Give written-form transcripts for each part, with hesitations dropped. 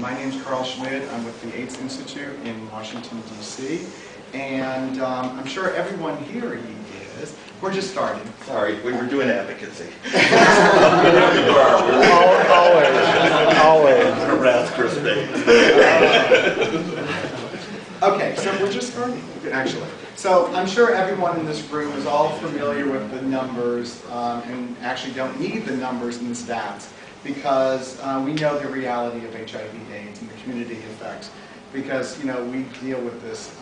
My name's Schmid. I'm with the AIDS Institute in Washington, D.C. And I'm sure everyone here is. We're just starting. Sorry, we were doing advocacy. Always. Harass Crispy. Okay, so we're just starting, actually. So I'm sure everyone in this room is all familiar with the numbers and actually don't need the numbers and the stats because we know the reality of HIV/AIDS and the community effects because, you know, we deal with this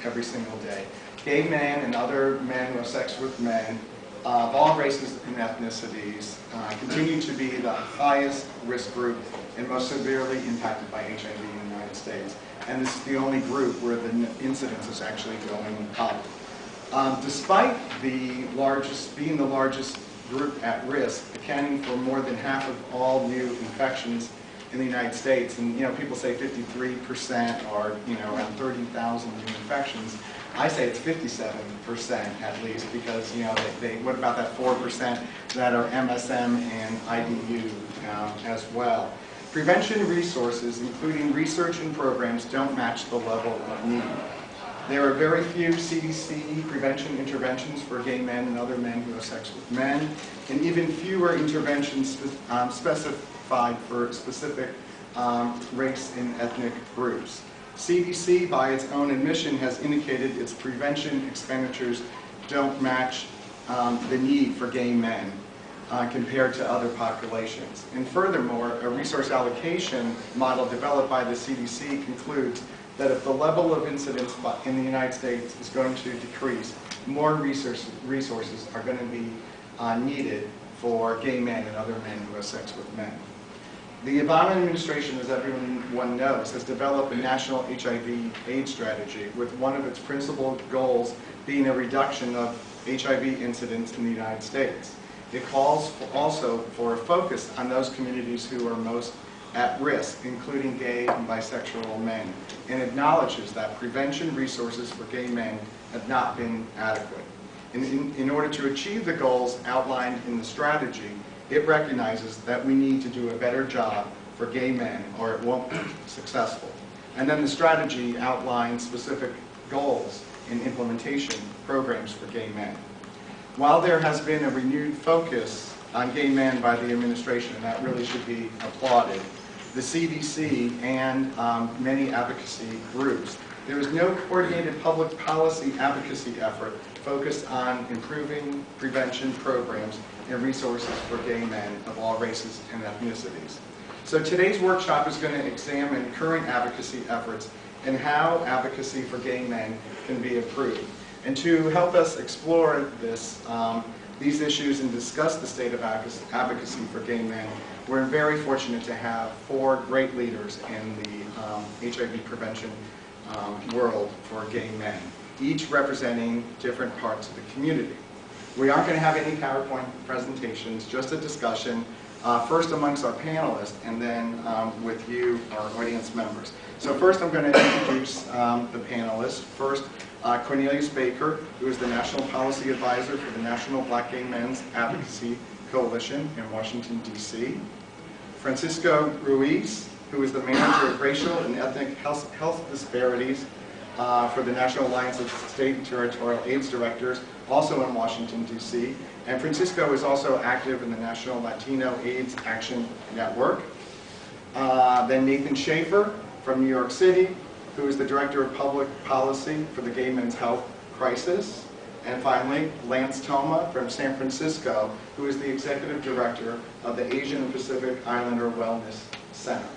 every single day. Gay men and other men who have sex with men of all races and ethnicities continue to be the highest risk group and most severely impacted by HIV in the United States. And this is the only group where the incidence is actually going up. Despite being the largest group at risk, accounting for more than half of all new infections in the United States, and you know, people say 53% or around 30,000 new infections. I say it's 57% at least because what about that 4% that are MSM and IDU as well. Prevention resources, including research and programs, don't match the level of need. There are very few CDC prevention interventions for gay men and other men who have sex with men, and even fewer interventions specified for specific race and ethnic groups. CDC, by its own admission, has indicated its prevention expenditures don't match the need for gay men compared to other populations. And furthermore, a resource allocation model developed by the CDC concludes that if the level of incidence in the United States is going to decrease, more resources are going to be needed for gay men and other men who have sex with men. The Obama administration, as everyone knows, has developed a national HIV/AIDS strategy with one of its principal goals being a reduction of HIV incidence in the United States. It calls also for a focus on those communities who are most at risk, including gay and bisexual men, and acknowledges that prevention resources for gay men have not been adequate. In order to achieve the goals outlined in the strategy, it recognizes that we need to do a better job for gay men or it won't be successful. And then the strategy outlines specific goals and implementation programs for gay men. While there has been a renewed focus on gay men by the administration, and that really should be applauded, the CDC and many advocacy groups, there is no coordinated public policy advocacy effort focused on improving prevention programs and resources for gay men of all races and ethnicities. So today's workshop is going to examine current advocacy efforts and how advocacy for gay men can be improved. And to help us explore these issues and discuss the state of advocacy for gay men, we're very fortunate to have four great leaders in the HIV prevention world for gay men, each representing different parts of the community. We aren't going to have any PowerPoint presentations, just a discussion, first amongst our panelists and then with you, our audience members. So first I'm going to introduce the panelists. First, Cornelius Baker, who is the National Policy Advisor for the National Black Gay Men's Advocacy Coalition in Washington, D.C. Francisco Ruiz, who is the Manager of Racial and Ethnic Health Disparities for the National Alliance of State and Territorial AIDS Directors, also in Washington, D.C. And Francisco is also active in the National Latino AIDS Action Network. Then Nathan Schaefer from New York City, who is the Director of Public Policy for the Gay Men's Health Crisis. And finally, Lance Toma from San Francisco, who is the Executive Director of the Asian and Pacific Islander Wellness Center.